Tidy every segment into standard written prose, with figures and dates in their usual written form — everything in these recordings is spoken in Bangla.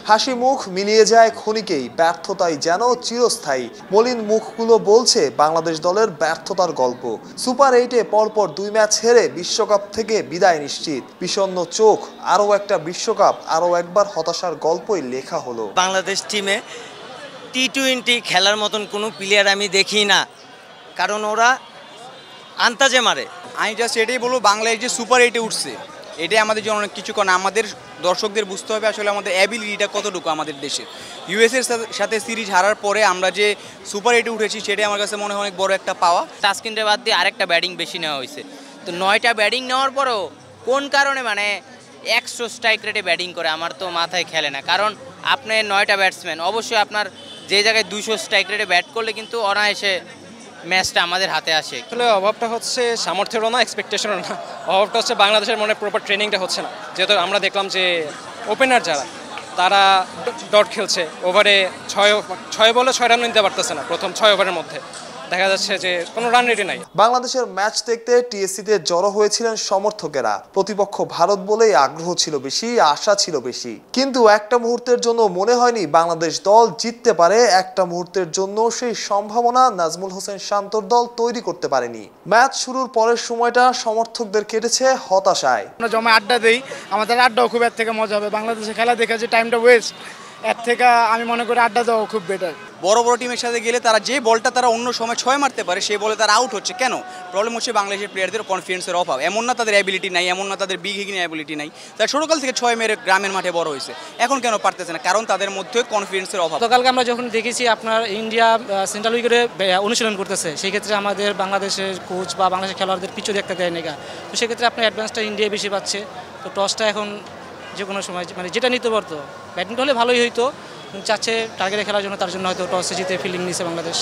হাসি মুখ মিলিয়ে যায় ক্ষণিকেই, ব্যর্থতাই যেন চিরস্থায়ী। মলিন মুখগুলো বলছে বাংলাদেশ দলের ব্যর্থতার গল্প। সুপার 8-এ পরপর 2 ম্যাচ হেরে বিশ্বকাপ থেকে বিদায় নিশ্চিত। বিষণ্ণ চোখ, আরও একটা বিশ্বকাপ, আরও একবার হতাশার গল্পই লেখা হলো। বাংলাদেশ টিমে টি-20 খেলার মতন কোনো প্লেয়ার আমি দেখি না, কারণ ওরা আন্তাজে মারে। আমি জাস্ট এটাই বলবো, বাংলাদেশ যে সুপার 8-এ উঠছে এটাই আমাদের জন্য অনেক কিছু, কারণ আমাদের দর্শকদের বুঝতে হবে আসলে আমাদের অ্যাবিলিটিটা কতটুকু আমাদের দেশে। ইউএসএর সাথে সিরিজ হারার পরে আমরা যে সুপার 8-এ উঠেছি সেটাই আমার কাছে মনে হয় অনেক বড় একটা পাওয়া। তাসকিনরে বাদ দিয়ে আরেকটা ব্যাটিং বেশি নেওয়া হয়েছে, তো 9টা ব্যাটিং নেওয়ার পরেও কোন কারণে 100 স্ট্রাইক রেটে ব্যাটিং করে আমার তো মাথায় খেলে না। কারণ আপনি 9টা ব্যাটসম্যান, অবশ্যই আপনার যে জায়গায় 200 স্ট্রাইক রেটে ব্যাট করলে কিন্তু অনায়াসে ম্যাচটা আমাদের হাতে আসে। আসলে অভাবটা হচ্ছে সামর্থ্যেরও না, এক্সপেকটেশনও না। অভাবটা হচ্ছে বাংলাদেশের প্রপার ট্রেনিংটা হচ্ছে না। যেহেতু আমরা দেখলাম যে ওপেনার যারা তারা ডট খেলছে, ওভারে 6 বলে 6 রান নিতে পারতেছে না প্রথম 6 ওভারের মধ্যে। দেখা যাচ্ছে যে কোনো রান রেডি নাই। বাংলাদেশের ম্যাচ দেখতে টিএসসিতে জড়ো হয়েছিলেন সমর্থকেরা। প্রতিপক্ষ ভারত বলেই আগ্রহ ছিল বেশি, আশা ছিল বেশি। কিন্তু একটা মুহূর্তের জন্য মনে হয়নি বাংলাদেশ দল জিততে পারে। একটা মুহূর্তের জন্য সেই সম্ভাবনা নাজমুল হোসেন শান্তর দল তৈরি করতে পারেনি। ম্যাচ শুরুর পরের সময়টা সমর্থকদের কেটেছে হতাশায়। আমরা জমা আড্ডা দেই, আমাদের আড্ডাও খুব এর থেকে মজা হবে। বাংলাদেশের খেলা দেখে যে টাইমটা ওয়েস্ট, এর থেকে আমি মনে করি আড্ডা দেওয়া খুব বেটার। বড় বড় টিমের সাথে গেলে তারা যে বলটা তারা অন্য সময় 6 মারতে পারে সেই বলে তারা আউট হচ্ছে কেন? প্রবলেম হচ্ছে বাংলাদেশের প্লেয়ারদের কনফিডেন্সের অভাব। এমন না তাদের অ্যাবিলিটি নাই, এমন না তাদের বিগ হিটিং অ্যাবিলিটি নাই। তারা ছোটকাল থেকে 6 মেরে গ্রামের মাঠে বড় হয়েছে, এখন কেন পারতেছে না? কারণ তাদের মধ্যে কনফিডেন্সের অভাব। গতকালকে আমরা যখন দেখেছি আপনার ইন্ডিয়া সেন্ট্রাল উইকেটে অনুশীলন করতেছে, সেই ক্ষেত্রে আমাদের বাংলাদেশের কোচ বা বাংলাদেশের খেলোয়াড়দের পিছু দেখতে দেয় না। তো সেক্ষেত্রে আপনার অ্যাডভান্সটা ইন্ডিয়া বেশি পাচ্ছে। তো টসটা এখন যে কোনো সময় যেটা নিতে পারতো, ব্যাটিংটা হলে ভালোই হইতো, চাচ্ছে টার্গেটে খেলার জন্য, তার জন্য হয়তো টসে জিতে ফিল্ডিং নিছে বাংলাদেশ।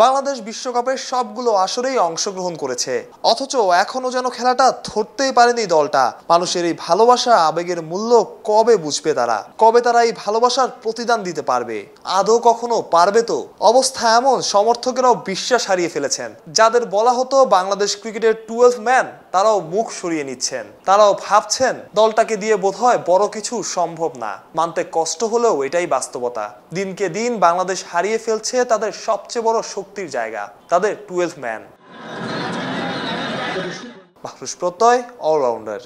বাংলাদেশ বিশ্বকাপের সবগুলো আসরেই অংশগ্রহণ করেছে, অথচ এখনো যেন খেলাটা ধরতেই পারেনি দলটা। মানুষের এই ভালোবাসা, আবেগের মূল্য কবে বুঝবে তারা? কবে তারা এই ভালোবাসার প্রতিদান দিতে পারবে? আদৌ কখনো পারবে তো? অবস্থা এমন, সমর্থকেরাও বিশ্বাস হারিয়ে ফেলেছেন। যাদের বলা হতো বাংলাদেশ ক্রিকেটের 12 ম্যান, তারাও মুখ সরিয়ে নিচ্ছেন। তারাও ভাবছেন দলটাকে দিয়ে বোধহয় বড় কিছু সম্ভব না। মানতে কষ্ট হলেও এটাই বাস্তবতা। দিনকে দিন বাংলাদেশ হারিয়ে ফেলছে তাদের সবচেয়ে বড় শক্তির জায়গা, তাদের 12 ম্যান। মাহরুজ প্রত্যয়, অলরাউন্ডার।